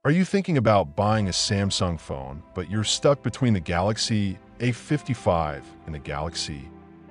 Are you thinking about buying a Samsung phone, but you're stuck between the Galaxy A55 and the Galaxy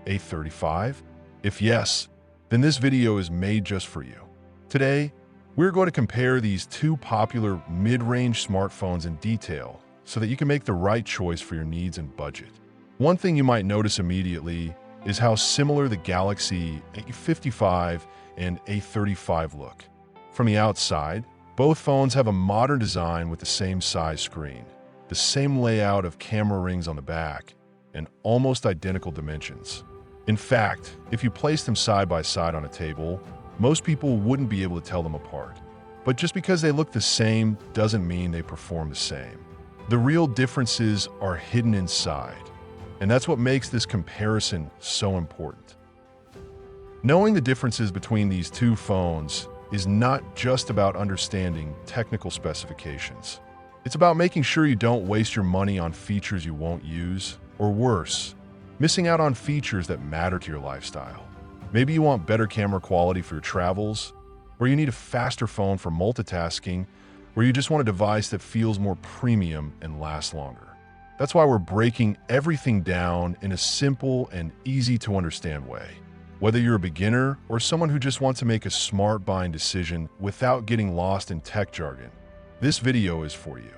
A35? If yes, then this video is made just for you. Today, we're going to compare these two popular mid-range smartphones in detail so that you can make the right choice for your needs and budget. One thing you might notice immediately is how similar the Galaxy A55 and A35 look. From the outside, both phones have a modern design with the same size screen, the same layout of camera rings on the back, and almost identical dimensions. In fact, if you place them side by side on a table, most people wouldn't be able to tell them apart. But just because they look the same doesn't mean they perform the same. The real differences are hidden inside, and that's what makes this comparison so important. Knowing the differences between these two phones is not just about understanding technical specifications. It's about making sure you don't waste your money on features you won't use, or worse, missing out on features that matter to your lifestyle. Maybe you want better camera quality for your travels, or you need a faster phone for multitasking, or you just want a device that feels more premium and lasts longer. That's why we're breaking everything down in a simple and easy to understand way. Whether you're a beginner or someone who just wants to make a smart buying decision without getting lost in tech jargon, this video is for you.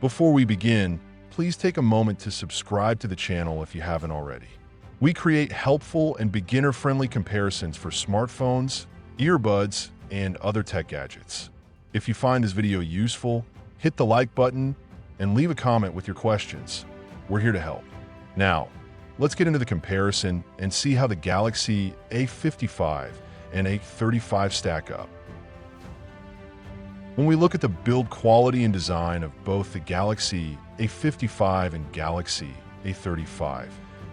Before we begin, please take a moment to subscribe to the channel if you haven't already. We create helpful and beginner-friendly comparisons for smartphones, earbuds, and other tech gadgets. If you find this video useful, hit the like button and leave a comment with your questions. We're here to help. Now, let's get into the comparison and see how the Galaxy A55 and A35 stack up. When we look at the build quality and design of both the Galaxy A55 and Galaxy A35,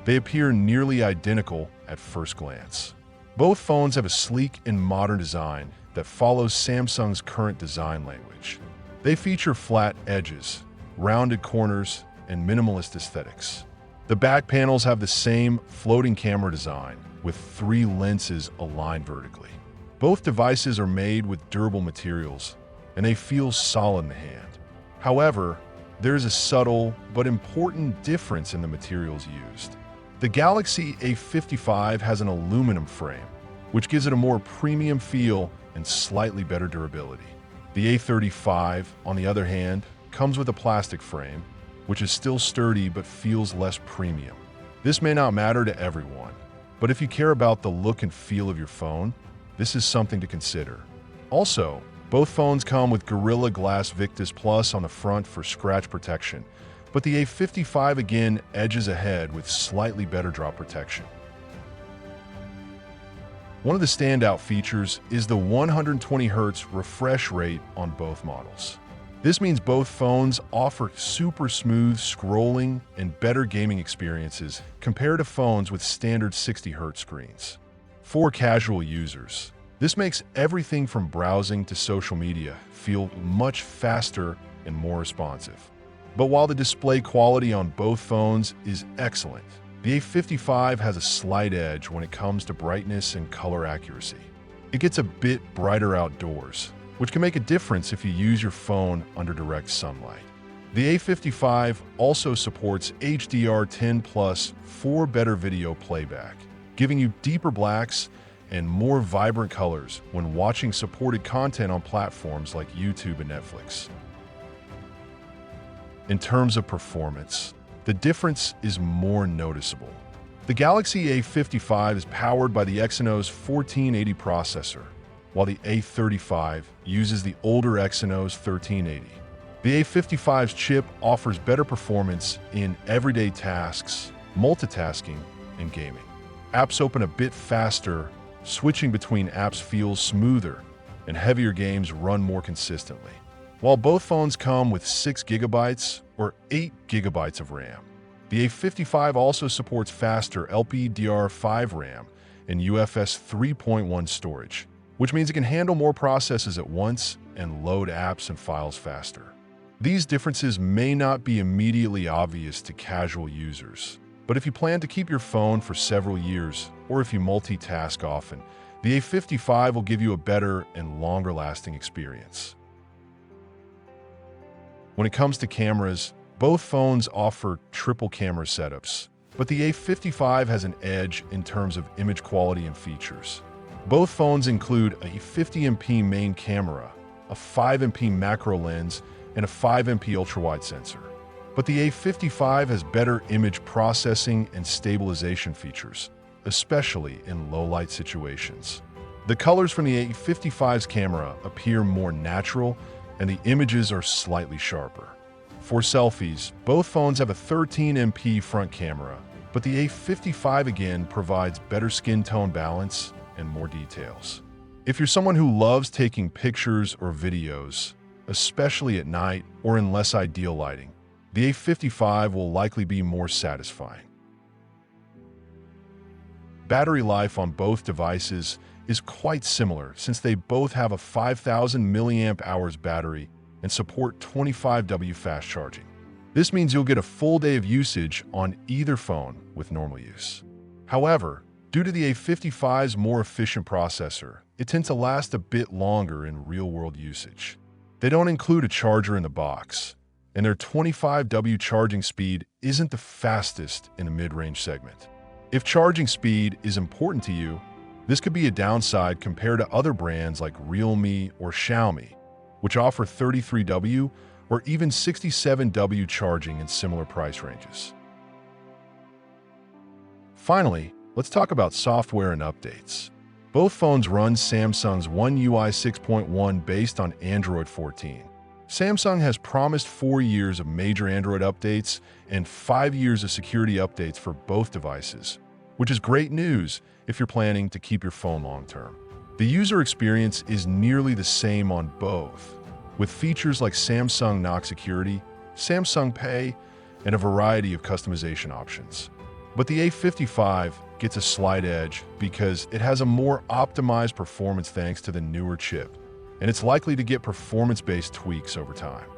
they appear nearly identical at first glance. Both phones have a sleek and modern design that follows Samsung's current design language. They feature flat edges, rounded corners, and minimalist aesthetics. The back panels have the same floating camera design, with 3 lenses aligned vertically. Both devices are made with durable materials, and they feel solid in the hand. However, there is a subtle but important difference in the materials used. The Galaxy A55 has an aluminum frame, which gives it a more premium feel and slightly better durability. The A35, on the other hand, comes with a plastic frame, which is still sturdy but feels less premium. This may not matter to everyone, but if you care about the look and feel of your phone, this is something to consider. Also, both phones come with Gorilla Glass Victus Plus on the front for scratch protection, but the A55 again edges ahead with slightly better drop protection. One of the standout features is the 120 Hz refresh rate on both models. This means both phones offer super smooth scrolling and better gaming experiences compared to phones with standard 60 Hz screens. For casual users, this makes everything from browsing to social media feel much faster and more responsive. But while the display quality on both phones is excellent, the A55 has a slight edge when it comes to brightness and color accuracy. It gets a bit brighter outdoors, which can make a difference if you use your phone under direct sunlight. The A55 also supports HDR10+ for better video playback, giving you deeper blacks and more vibrant colors when watching supported content on platforms like YouTube and Netflix. In terms of performance, the difference is more noticeable. The Galaxy A55 is powered by the Exynos 1480 processor, while the A35 uses the older Exynos 1380. The A55's chip offers better performance in everyday tasks, multitasking, and gaming. Apps open a bit faster, switching between apps feels smoother, and heavier games run more consistently. While both phones come with 6 GB or 8 GB of RAM, the A55 also supports faster LPDDR5 RAM and UFS 3.1 storage, which means it can handle more processes at once and load apps and files faster. These differences may not be immediately obvious to casual users, but if you plan to keep your phone for several years, or if you multitask often, the A55 will give you a better and longer-lasting experience. When it comes to cameras, both phones offer triple camera setups, but the A55 has an edge in terms of image quality and features. Both phones include a 50MP main camera, a 5MP macro lens, and a 5MP ultrawide sensor. But the A55 has better image processing and stabilization features, especially in low-light situations. The colors from the A55's camera appear more natural, and the images are slightly sharper. For selfies, both phones have a 13MP front camera, but the A55 again provides better skin tone balance and more details. If you're someone who loves taking pictures or videos, especially at night or in less ideal lighting, the A55 will likely be more satisfying. Battery life on both devices is quite similar since they both have a 5,000 mAh battery and support 25W fast charging. This means you'll get a full day of usage on either phone with normal use. However, due to the A55's more efficient processor, it tends to last a bit longer in real-world usage. They don't include a charger in the box, and their 25W charging speed isn't the fastest in the mid-range segment. If charging speed is important to you, this could be a downside compared to other brands like Realme or Xiaomi, which offer 33W or even 67W charging in similar price ranges. Finally, let's talk about software and updates. Both phones run Samsung's One UI 6.1 based on Android 14. Samsung has promised 4 years of major Android updates and 5 years of security updates for both devices, which is great news if you're planning to keep your phone long-term. The user experience is nearly the same on both, with features like Samsung Knox Security, Samsung Pay, and a variety of customization options. But the A55 gets a slight edge because it has a more optimized performance thanks to the newer chip, and it's likely to get performance-based tweaks over time.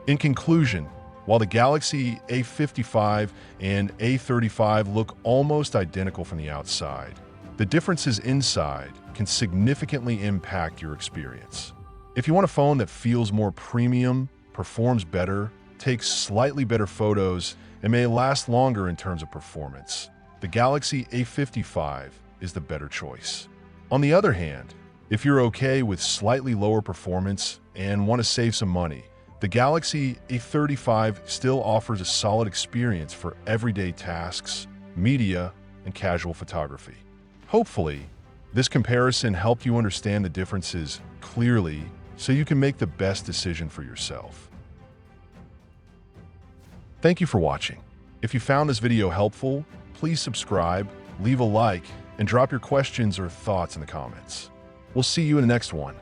In conclusion, while the Galaxy A55 and A35 look almost identical from the outside, the differences inside can significantly impact your experience. If you want a phone that feels more premium, performs better, takes slightly better photos, and may last longer in terms of performance, the Galaxy A55 is the better choice. On the other hand, if you're okay with slightly lower performance and want to save some money, the Galaxy A35 still offers a solid experience for everyday tasks, media, and casual photography. Hopefully, this comparison helped you understand the differences clearly so you can make the best decision for yourself. Thank you for watching. If you found this video helpful, please subscribe, leave a like, and drop your questions or thoughts in the comments. We'll see you in the next one.